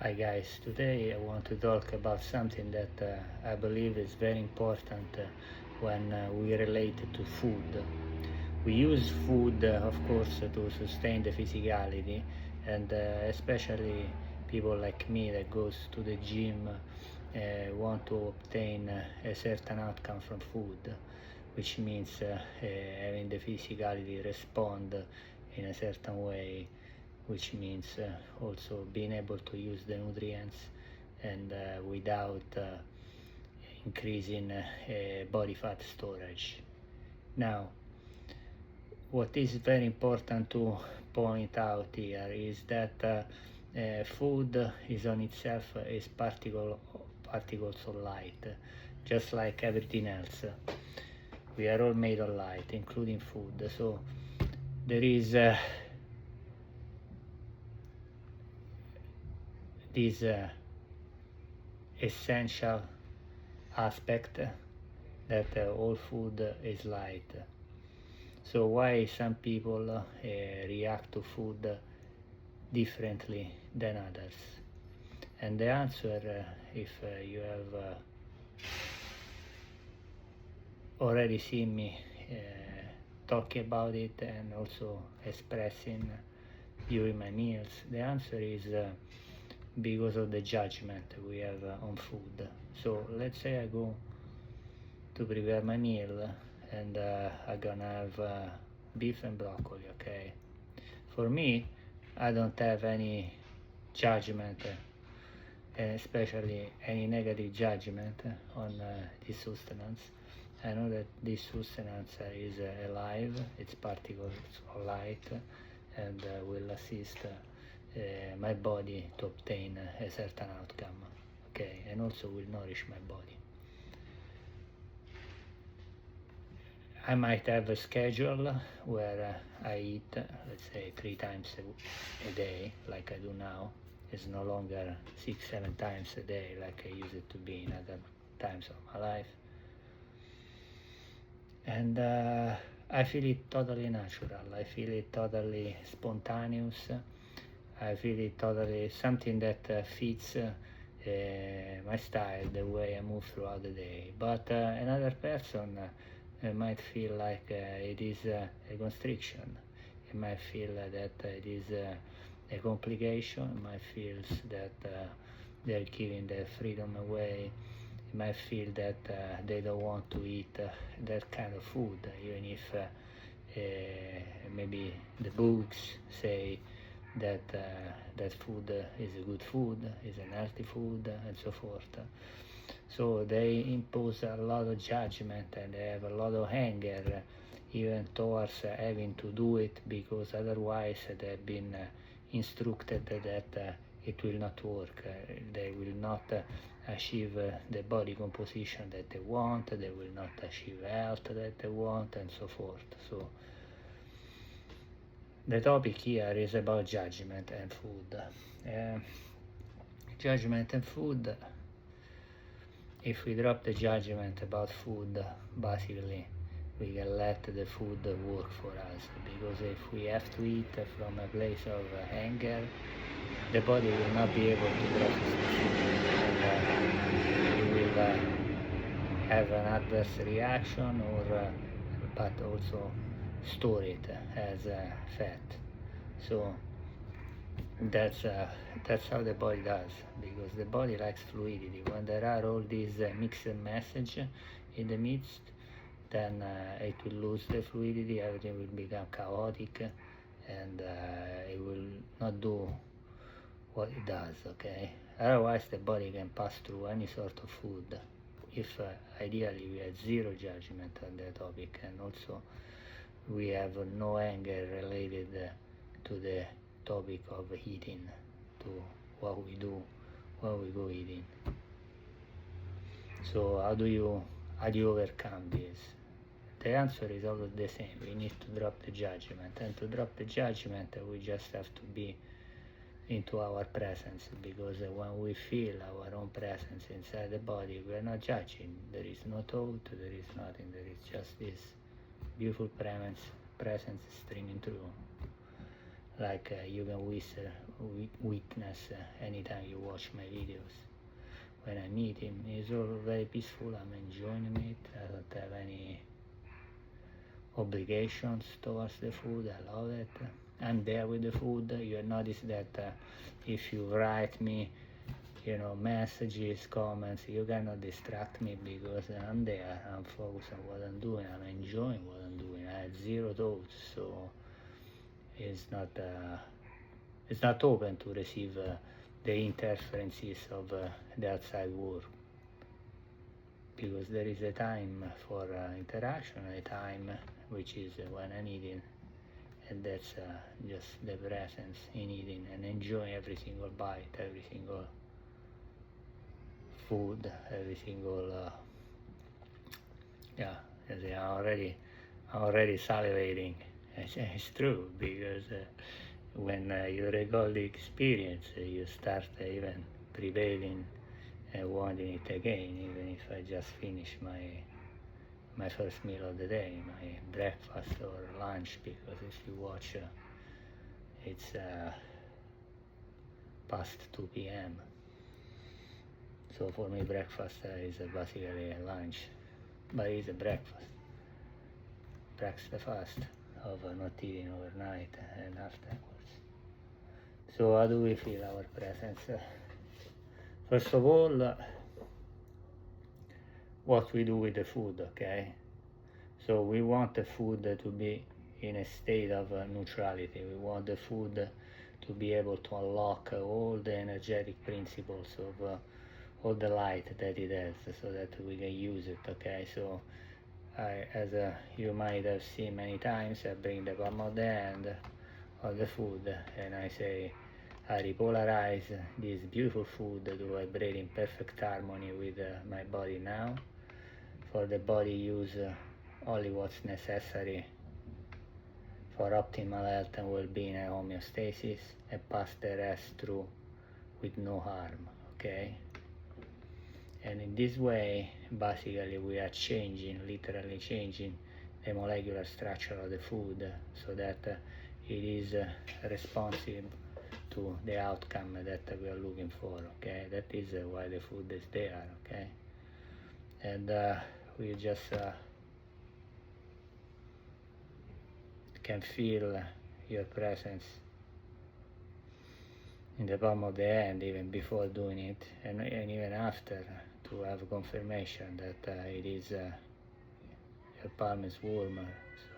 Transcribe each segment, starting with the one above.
Hi guys, today I want to talk about something that I believe is very important when we relate to food. We use food, of course, to sustain the physicality, and especially people like me that goes to the gym want to obtain a certain outcome from food, which means having the physicality respond in a certain way, which means also being able to use the nutrients and without increasing body fat storage. Now, what is very important to point out here is that food is on itself is particles of light, just like everything else. We are all made of light, including food. So there is this essential aspect that all food is light. So why some people react to food differently than others? And the answer, if you have already seen me talking about it and also expressing during my meals, the answer is because of the judgment we have on food. So let's say I go to prepare my meal and I'm gonna have beef and broccoli, okay? For me, I don't have any judgment, especially any negative judgment on this sustenance. I know that this sustenance is alive, it's particles of light, and will assist my body to obtain a certain outcome, okay, and also will nourish my body. I might have a schedule where I eat, let's say, 3 times a day, like I do now. It's no longer 6-7 times a day like I used it to be in other times of my life. And I feel it totally natural. I feel it totally spontaneous. I feel it totally something that fits my style, the way I move throughout the day. But another person might feel like it is a constriction. It might feel that it is a complication. It might feel that they're giving their freedom away. It might feel that they don't want to eat that kind of food, even if maybe the books say that that food is a good food, is a healthy food, and so forth. So they impose a lot of judgment and they have a lot of anger even towards having to do it, because otherwise they've been instructed that it will not work. They will not achieve the body composition that they want, they will not achieve health that they want, and so forth. So the topic here is about judgment and food. Judgment and food. If we drop the judgment about food, basically we can let the food work for us, because if we have to eat from a place of anger, the body will not be able to process the food, and we will have an adverse reaction, or but also store it as fat. So that's how the body does, because the body likes fluidity. When there are all these mixed messages in the midst, then it will lose the fluidity, everything will become chaotic, and it will not do what it does, okay? Otherwise the body can pass through any sort of food if ideally we have zero judgment on the topic, and also we have no anger related to the topic of eating, to what we do when we go eating. So how do you overcome this? The answer is always the same. We need to drop the judgment, and to drop the judgment we just have to be into our presence, because when we feel our own presence inside the body, we are not judging. There is no thought, there is nothing, there is just this beautiful presence streaming through, like you can witness anytime you watch my videos. When I'm eating, it's all very peaceful. I'm enjoying it. I don't have any obligations towards the food. I love it. I'm there with the food. You notice that if you write me, messages, comments, you cannot distract me because I'm there. I'm focused on what I'm doing. I'm enjoying what I'm doing. I have zero thoughts, so it's not open to receive the interferences of the outside world, because there is a time for interaction, a time which is when I'm eating, and that's just the presence in eating and enjoying every single bite, every single food, every single I'm already salivating. It's true, because when you recall the experience, you start even prevailing and wanting it again, even if I just finish my first meal of the day, my breakfast or lunch, because if you watch, it's past 2 p.m. So for me, breakfast is basically a lunch, but it's a breakfast. Breaks the fast of not eating overnight and afterwards. So how do we feel our presence? First of all, what we do with the food, okay? So we want the food to be in a state of neutrality. We want the food to be able to unlock all the energetic principles of all the light that it has, so that we can use it, okay? So as you might have seen many times, I bring the palm of the hand of the food and I say, I repolarize this beautiful food to vibrate in perfect harmony with my body now. For the body, use only what's necessary for optimal health and well-being and homeostasis, and pass the rest through with no harm, okay? And in this way, basically, we are literally changing the molecular structure of the food, so that it is responsive to the outcome that we are looking for, okay? That is why the food is there, okay? And we just can feel your presence in the palm of the hand even before doing it, and even after, to have confirmation that it is your palm is warmer.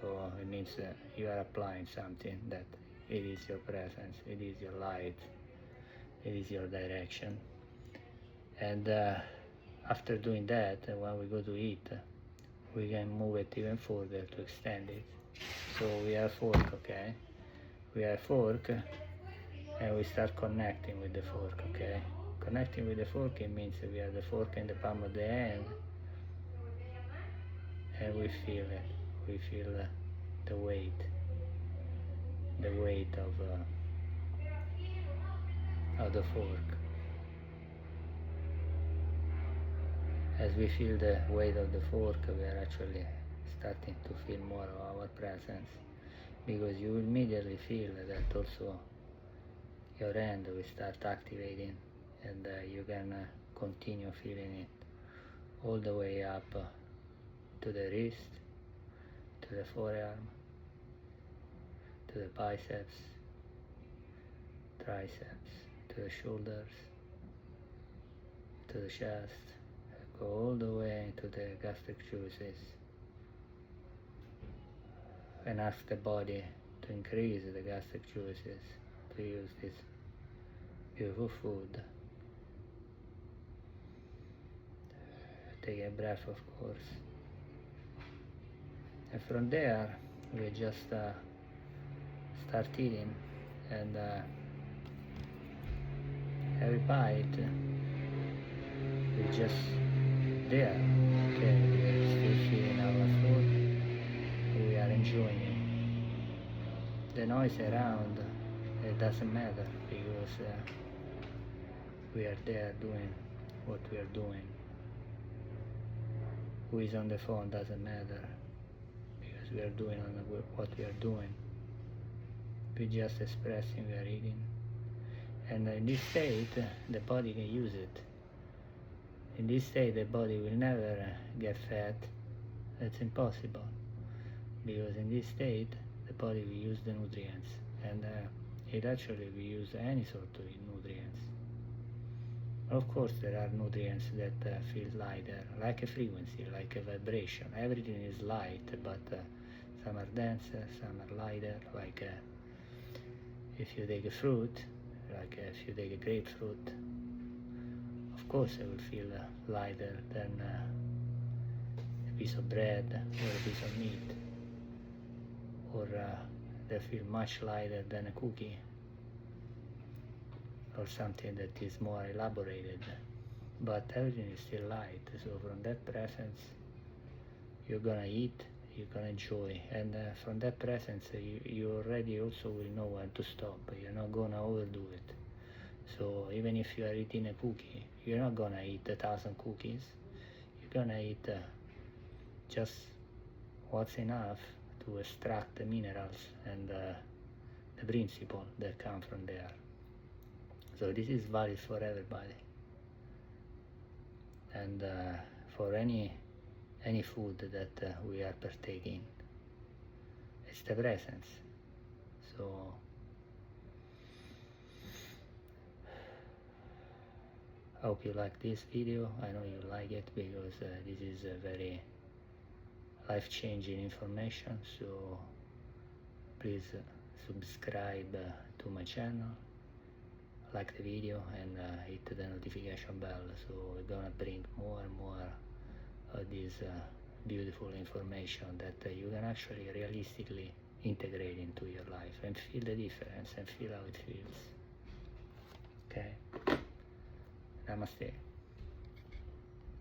So it means you are applying something, that it is your presence, it is your light, it is your direction. And after doing that, when we go to eat, we can move it even further to extend it. So we have fork, okay? We have fork, and we start connecting with the fork, okay? Connecting with the fork, it means we have the fork in the palm of the hand, and we feel it. We feel the weight of the fork. As we feel the weight of the fork, we are actually starting to feel more of our presence, because you immediately feel that also your hand will start activating, and you can continue feeling it all the way up to the wrist, to the forearm, to the biceps, triceps, to the shoulders, to the chest, go all the way to the gastric juices, and ask the body to increase the gastric juices to use this beautiful food. Take a breath, of course, and from there we just start eating, and every bite we just there, okay? We are still feeling our food, we are enjoying it. The noise around, it doesn't matter, because we are there doing what we are doing. Who is on the phone doesn't matter, because we are doing what we are doing. we just expressing, we are eating. And in this state, the body can use it. In this state, the body will never get fat. That's impossible. Because in this state, the body will use the nutrients. And it actually will use any sort of nutrients. Of course, there are nutrients that feel lighter, like a frequency, like a vibration. Everything is light, but some are denser, some are lighter, like if you take a fruit, like if you take a grapefruit, of course it will feel lighter than a piece of bread or a piece of meat, or they feel much lighter than a cookie or something that is more elaborated, but everything is still light. So from that presence, you're gonna eat, you're gonna enjoy, and from that presence, you already also will know when to stop. You're not gonna overdo it. So even if you are eating a cookie, you're not gonna eat 1,000 cookies. You're gonna eat just what's enough to extract the minerals and the principle that come from there. So this is valid for everybody, and for any food that we are partaking. It's the presence. So I hope you like this video. I know you like it because this is a very life-changing information. So please subscribe to my channel, like the video, and hit the notification bell. So we're gonna bring more and more of this beautiful information that you can actually realistically integrate into your life and feel the difference and feel how it feels. Okay? Namaste.